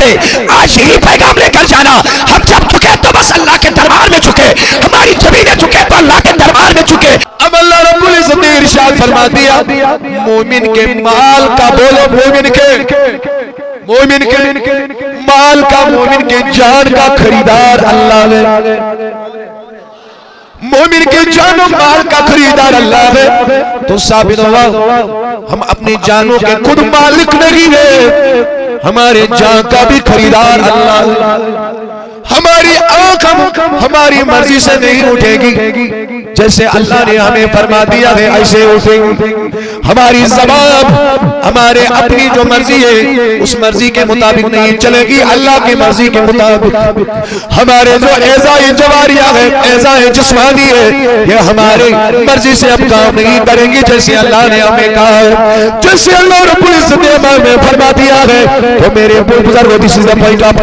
سے آج یہی پیغام لے کر جانا، ہم جب جھکے تو بس اللہ کے دربار میں جھکے، ہماری زمینیں جھکے تو اللہ کے دربار میں جھکے۔ اب اللہ رب العزت نے ارشاد فرما دیا مومن کے مال کا، بولو مومن کے مال کا، مومن کے جان کا خریدار اللہ ہے، مومن کے جان و مال کا خریدار اللہ ہے۔ تو ثابت ہوا ہم اپنی جانوں کے خود مالک نہیں ہیں، ہمارے جان کا بھی خریدار اللہ ہے۔ ہماری آنکھ ہماری مرضی سے نہیں اٹھے گی، جیسے اللہ نے ہمیں فرما دیا ہے ایسے اٹھے گی۔ ہماری زبان ہمارے اپنی جو مرضی ہے اس مرضی کے مطابق نہیں چلے گی، اللہ کی مرضی کے مطابق۔ ہمارے جو اعضاء جواریہ ہے، اعضاء جسمانی ہے، یہ ہماری مرضی سے اب کام نہیں کریں گی، جیسے اللہ نے ہمیں کہا ہے، جیسے اللہ رب العزت نے ہمیں فرما دیا ہے۔ تو میرے بزرگوں، this is the point of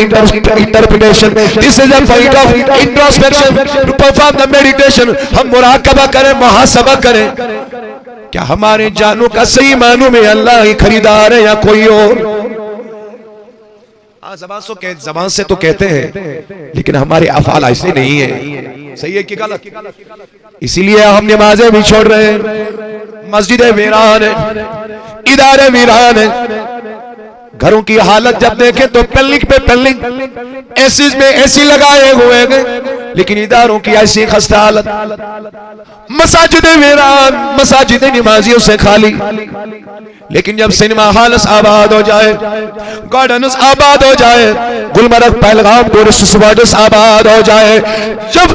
interpretation, this is the point of introspection, to perform the meditation۔ ہم مراقبہ کریں، محاسبہ کریں، کیا ہمارے جانوں کا صحیح معنوں میں اللہ ہی خریدار ہے یا کوئی اور؟ زبان سے تو کہتے ہیں لیکن ہمارے افعال ایسے نہیں ہیں، صحیح ہے کہ غلط؟ اسی لیے ہم نمازیں بھی چھوڑ رہے ہیں، مسجدیں ویران ہیں، ادارے ویران ہیں۔ گھروں کی حالت جب دیکھیں تو پلنگ پہ پلنگ، ایسیز میں ایسی لگائے ہوئے گئے، لیکن اداروں کی ایسی خستہ حالت۔ مساجدیں ویران، مساجدیں نمازیوں سے خالی، لیکن جب سینما ہالس آباد ہو جائے، گارڈنز آباد ہو جائے، گلمرگ پہلگام ٹورسٹ اسپاٹس آباد ہو جائے، جب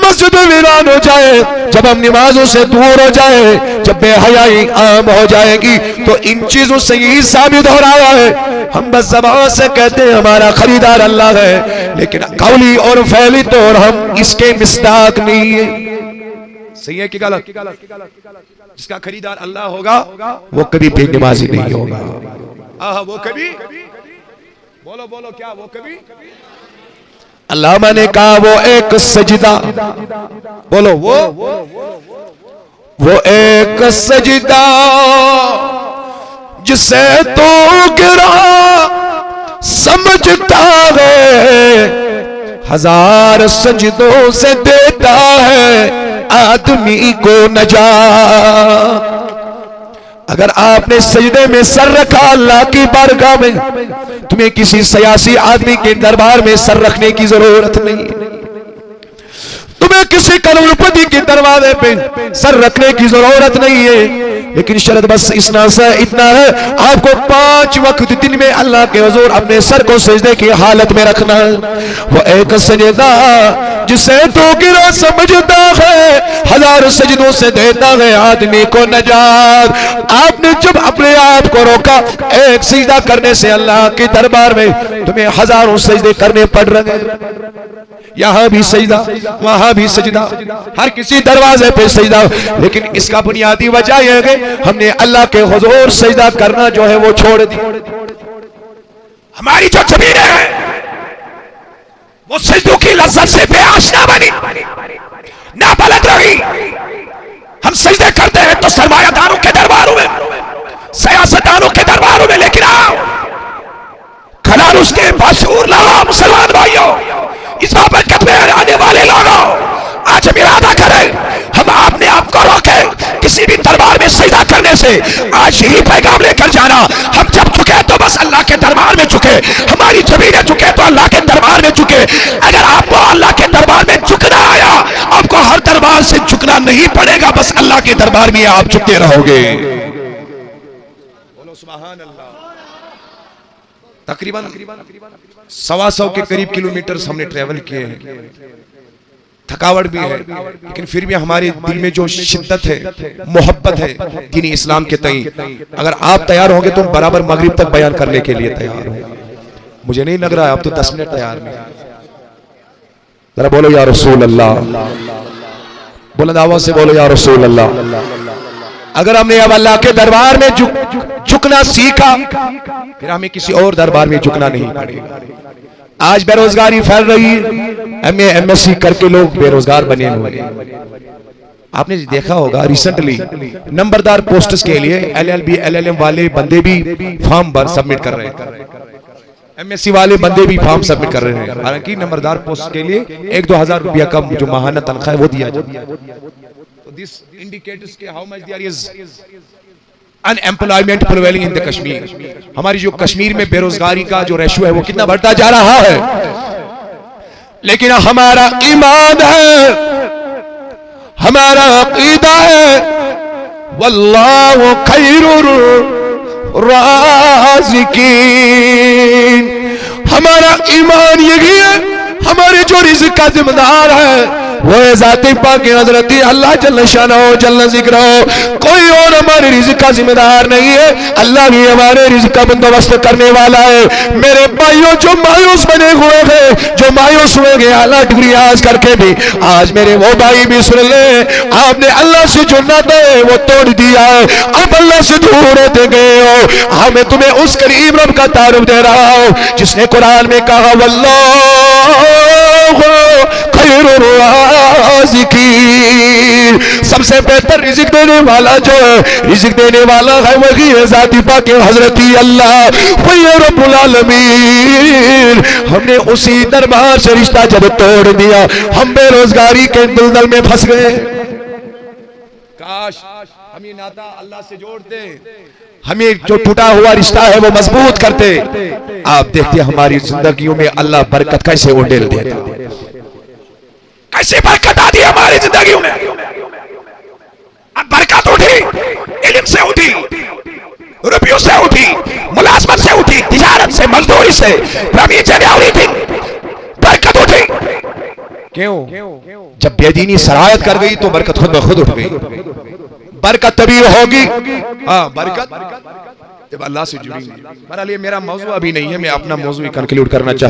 مسجد ویران ہو جائے، جب ہم نمازوں سے دور ہو جائے، جب بے حیائی عام ہو جائے گی، تو ان چیزوں سے یہی ثابت ہو رہا ہے ہم بس زبان سے کہتے ہیں ہمارا خریدار اللہ ہے، لیکن قولی اور فعلی طور ہم اس کے مصداق نہیں ہیں۔ صحیح ہے کہ غلط؟ جس کا خریدار اللہ ہوگا وہ کبھی بے نمازی نہیں ہوگا، وہ کبھی، بولو کیا، وہ کبھی، علامہ نے کہا وہ ایک سجدہ، بولو وہ ایک سجدہ جسے تو گرا سمجھتا ہے، ہزار سجدوں سے دیتا ہے آدمی کو نجات۔ اگر آپ نے سجدے میں سر رکھا اللہ کی بارگاہ میں، تمہیں کسی سیاسی آدمی کے دربار میں سر رکھنے کی ضرورت نہیں، تمہیں کسی کروڑپتی کے دروازے پہ سر رکھنے کی ضرورت نہیں ہے، لیکن شرط بس اتنا ہے آپ کو 5 وقت دن میں اللہ کے حضور اپنے سر کو سجدے کی حالت میں رکھنا ہے۔ وہ ایک سجدہ جسے تو گرا سمجھتا ہے، ہزار سجدوں سے دیتا ہے آدمی کو نجات۔ آپ نے جب اپنے آپ کو روکا ایک سجدہ کرنے سے اللہ کے دربار میں، تمہیں ہزاروں سجدے کرنے پڑ رہے ہیں، یہاں بھی سجدہ، وہاں بھی سجدہ، ہر کسی دروازے پہ سجدہ، لیکن اس کا بنیادی وجہ یہ ہے ہم نے اللہ کے حضور سجدہ کرنا جو ہے وہ چھوڑ دی۔ ہماری جو زمینیں ہیں وہ سجدوں کی لذت سے بے آشنا بنی، نابلد رہی۔ ہم سجدے کرتے ہیں تو سرمایہ داروں کے درباروں میں، سیاستدانوں کے درباروں میں، لیکن آؤ کھلاروس کے باشعور لوگوں، مسلمان بھائیوں، اس بابت میں آنے والے لوگوں، آج ہم ارادہ کریں ہم اپنے آپ کو روکیں کسی بھی دربار میں سجدہ کرنے سے۔ آج یہی پیغام لے کر جانا، ہم جب جھکے تو بس اللہ کے دربار میں جھکے، ہماری زمینیں جھکے تو اللہ کے دربار میں جھکے۔ اگر آپ کو اللہ کے دربار میں جھکنا آیا، آپ کو ہر دربار سے جھکنا نہیں پڑے گا، بس اللہ کے دربار میں آپ جھکتے رہو گے۔ بولو سبحان اللہ۔ تقریباً 125 کے قریب کلومیٹرز ہم نے ٹریول کیے ہیں، تھکاوٹ بھی ہے، لیکن پھر بھی ہمارے دل میں جو شدت ہے، محبت ہے دین اسلام کے تئیں، اگر آپ تیار ہوں گے تو برابر مغرب تک بیان کرنے کے لیے تیار ہوں۔ مجھے نہیں لگ رہا ہے آپ تو 10 منٹ تیار نہیں۔ ذرا بولو یا رسول اللہ، بلند آواز سے بولو یا رسول اللہ۔ اگر ہم نے اب اللہ کے دربار میں جھکنا سیکھا، پھر ہمیں کسی اور دربار میں جھکنا نہیں پڑے گا۔ آج بے روزگاری پھیل رہی ہے، ایم ایس سی کر کے لوگ بے روزگار بنے ہوئے ہیں۔ آپ نے دیکھا ہوگا ریسنٹلی نمبردار پوسٹس کے لیے LLB LLM والے بندے بھی فارم سبمٹ کر رہے ہیں۔ ایم ایس سی والے بندے بھی فارم سبمٹ کر رہے ہیں، حالانکہ نمبردار پوسٹ کے لیے 1-2 ہزار روپیہ کم جو ماہانہ تنخواہ ہے وہ دیا جاتا ہے. So this indicates کہ how much there is unemployment prevailing in the Kashmir. ہماری جو کشمیر میں بے روزگاری کا جو ریشو ہے وہ کتنا بڑھتا جا رہا ہے. لیکن ہمارا ایمان ہے، ہمارا عقیدہ ہے، واللہ خیر الرازقین. ہمارا ایمان یہی ہے، ہمارے جو رزق کا ذمہ دار ہے وہ ذات پاک حضرت اللہ جل شانہ جل ذکرہ. کوئی اور ہمارے رزق کا ذمہ دار نہیں ہے، اللہ بھی ہمارے رزق کا بندوبست کرنے والا ہے. میرے بھائیوں جو مایوس بنے ہوئے ہیں، جو مایوس ہوئے گے اعلیٰ ڈگری آج کر کے بھی، آج میرے وہ بھائی بھی سن لیں، آپ نے اللہ سے جو ناطہ ہے وہ توڑ دیا ہے، اب اللہ سے دور ہوتے گئے ہو. میں تمہیں اس قریب رب کا تعارف دے رہا ہوں جس نے قرآن میں کہا واللہ خیر الرازقین. سب سے بہتر رزق دینے والا جو ہے، رزق دینے والا ہے وہی ہے ذاتی پاک حضرت اللہ، وہی رب العالمین. ہم نے اسی دربار سے رشتہ جب توڑ دیا، ہم بے روزگاری کے دلدل میں پھنس گئے. کاش ہم یہ ناطہ اللہ سے جوڑتے، ہمیں جو ٹوٹا ہوا رشتہ ہے وہ مضبوط کرتے. آپ دیکھتے ہماری زندگیوں میں اللہ برکت کیسے اونڈیل دیتا، کیسے برکت آتی ہماری زندگیوں میں. اب برکت اٹھی، علم سے اٹھی، روپیوں سے اٹھی، ملازمت سے اٹھی، تجارت سے، مزدوری سے، رمی سے اٹھی تھی، برکت اٹھی. کیوں؟ جب بے دینی سرایت کر گئی تو برکت خود بخود اٹھ گئی. برکت تبھی ہوگی، برکت جب اللہ سے جڑیں گے. بہرحال یہ میرا موضوع ابھی نہیں ہے، میں اپنا موضوع کنکلیوڈ کرنا چاہتا ہوں.